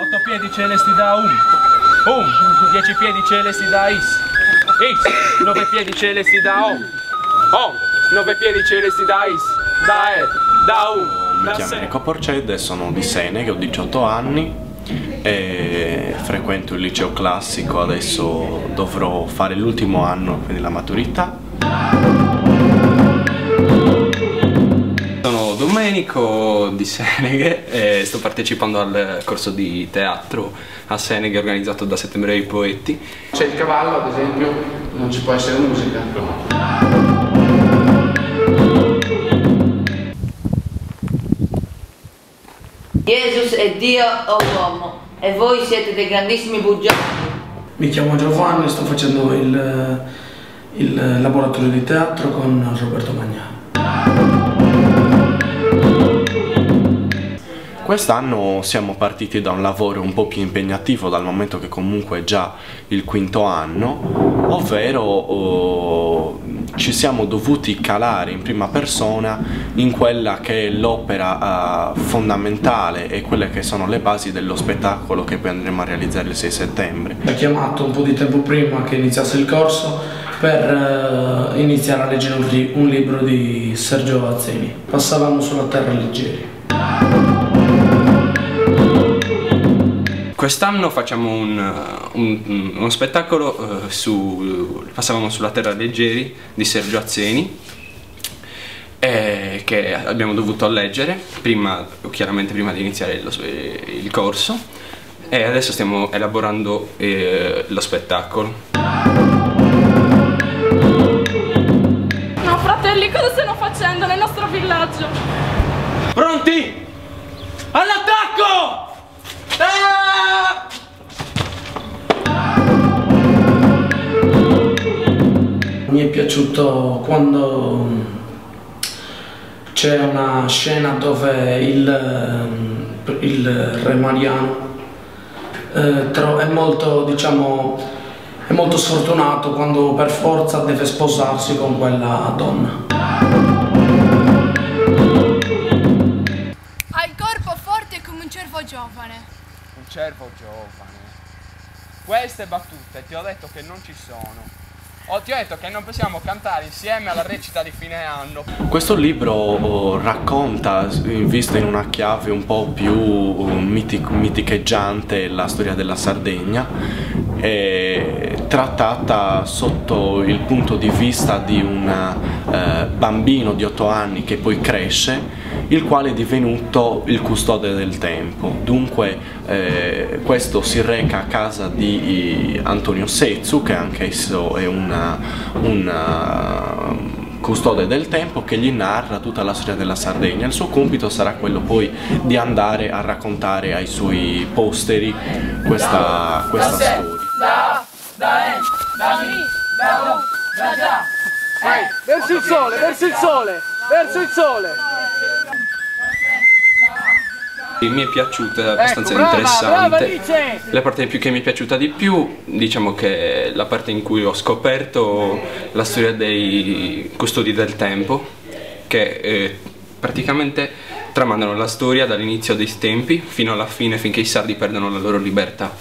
8 piedi celesti da 1. 10 piedi celesti da Is. 9 piedi celesti da Om. 9 piedi celesti da Is. Da E. Da U. Mi chiamo Enrico Porcedde, sono di Seneghe, ho 18 anni e frequento il liceo classico, adesso dovrò fare l'ultimo anno, quindi la maturità. Sono Domenico di Seneghe e sto partecipando al corso di teatro a Seneghe organizzato da Settembre dei Poeti. C'è il cavallo, ad esempio, non ci può essere musica. Jesus è Dio o uomo e voi siete dei grandissimi bugiardi. Mi chiamo Giovanni e sto facendo il laboratorio di teatro con Roberto Magnà. Quest'anno siamo partiti da un lavoro un po' più impegnativo dal momento che comunque è già il quinto anno, ovvero ci siamo dovuti calare in prima persona in quella che è l'opera fondamentale e quelle che sono le basi dello spettacolo che poi andremo a realizzare il 6 settembre. Mi ha chiamato un po' di tempo prima che iniziasse il corso per iniziare a leggere un libro di Sergio Azzeni. Passavamo sulla terra leggeri. Quest'anno facciamo uno spettacolo Passavamo sulla terra leggeri di Sergio Azzeni che abbiamo dovuto leggere chiaramente prima di iniziare il corso, e adesso stiamo elaborando lo spettacolo. No, fratelli, cosa stanno facendo nel nostro villaggio? Pronti? All'attacco! Mi è piaciuto quando c'è una scena dove il re Mariano è molto, diciamo, è molto sfortunato quando per forza deve sposarsi con quella donna. Ha il corpo forte come un cervo giovane. Un cervo giovane. Queste battute ti ho detto che non ci sono. Ti ho detto che non possiamo cantare insieme alla recita di fine anno. Questo libro racconta, visto in una chiave un po' più miticheggiante, la storia della Sardegna, trattata sotto il punto di vista di un bambino di 8 anni che poi cresce, il quale è divenuto il custode del tempo. Dunque questo si reca a casa di Antonio Sezzu, che anch'esso è un custode del tempo, che gli narra tutta la storia della Sardegna. Il suo compito sarà quello poi di andare a raccontare ai suoi posteri questa storia. Verso il sole, verso il sole, verso il sole. Mi è piaciuta, è abbastanza interessante. La parte che mi è piaciuta di più, diciamo che è la parte in cui ho scoperto la storia dei custodi del tempo, che praticamente tramandano la storia dall'inizio dei tempi fino alla fine, finché i sardi perdono la loro libertà.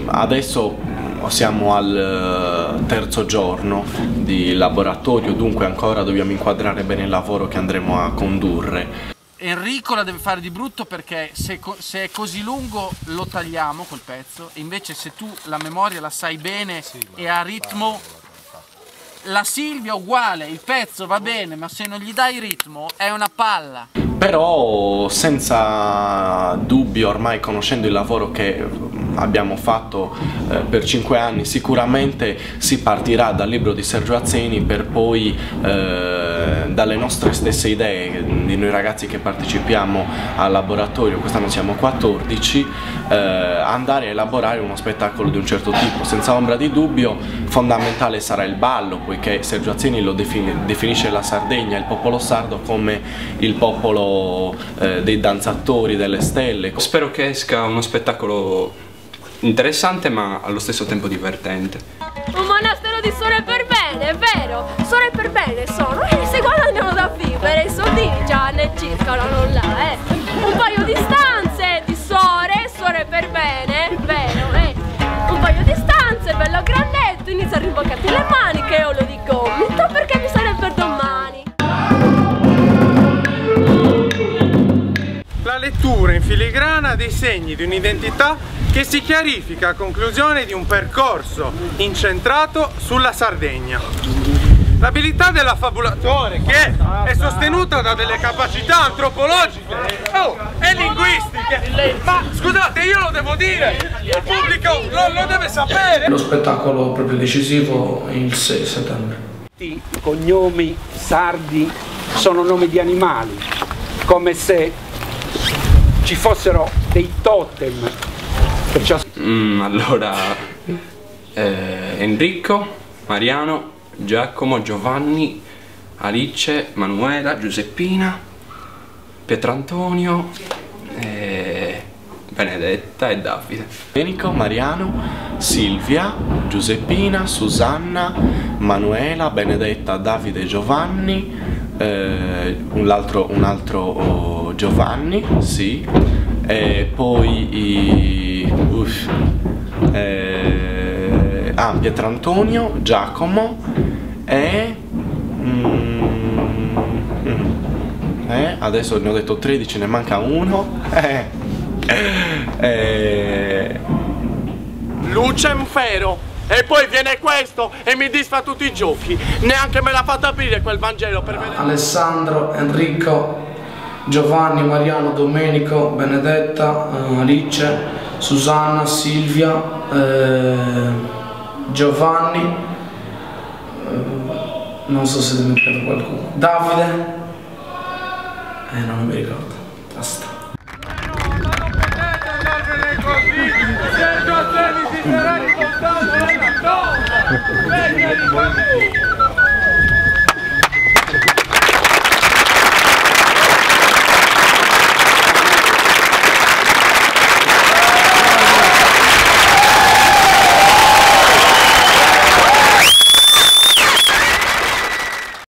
Adesso siamo al terzo giorno di laboratorio, dunque ancora dobbiamo inquadrare bene il lavoro che andremo a condurre. Enrico la deve fare di brutto perché se è così lungo lo tagliamo quel pezzo, e invece se tu la memoria la sai bene e a ritmo, la Silvia uguale, il pezzo va bene, ma se non gli dai ritmo è una palla. Però senza dubbio, ormai conoscendo il lavoro che abbiamo fatto per 5 anni, sicuramente si partirà dal libro di Sergio Azzeni per poi dalle nostre stesse idee di noi ragazzi che partecipiamo al laboratorio, quest'anno siamo 14, andare a elaborare uno spettacolo di un certo tipo. Senza ombra di dubbio fondamentale sarà il ballo, poiché Sergio Azzeni lo definisce la Sardegna, il popolo sardo, come il popolo dei danzatori, delle stelle. Spero che esca uno spettacolo interessante ma allo stesso tempo divertente. Un monastero di suore per bene, è vero? Suore per bene sono, e se guadagnano da vivere, i soldini già ne circolano là, paio di stanze di suore per bene, un paio di stanze, bello grandetto, inizia a rimboccarti le maniche, o lo dico, perché mi sarei per domani. La lettura in filigrana dei segni di un'identità che si chiarifica a conclusione di un percorso incentrato sulla Sardegna. L'abilità dell'affabulatore, che è sostenuta da delle capacità antropologiche e linguistiche. Ma scusate, io lo devo dire, il pubblico lo deve sapere. Lo spettacolo proprio decisivo è il 6 settembre. I cognomi sardi sono nomi di animali, come se ci fossero dei totem. Allora, Enrico, Mariano, Giacomo, Giovanni, Alice, Manuela, Giuseppina, Pietrantonio, Benedetta e Davide. Domenico, Mariano, Silvia, Giuseppina, Susanna, Manuela, Benedetta, Davide, Giovanni, un altro Giovanni, sì, e poi Pietrantonio, Giacomo e adesso ne ho detto 13, ne manca uno. Lucemfero. E poi viene questo e mi disfa tutti i giochi. Neanche me l'ha fatto aprire quel Vangelo per vedere. Alessandro, Enrico, Giovanni, Mariano, Domenico, Benedetta, Alice, Susanna, Silvia, Giovanni, non so se dimenticato qualcuno, Davide, non mi ricordo, basta. Non potete andarvene così, Sergio Azzeni si sarà ricordato una cosa, vedi così.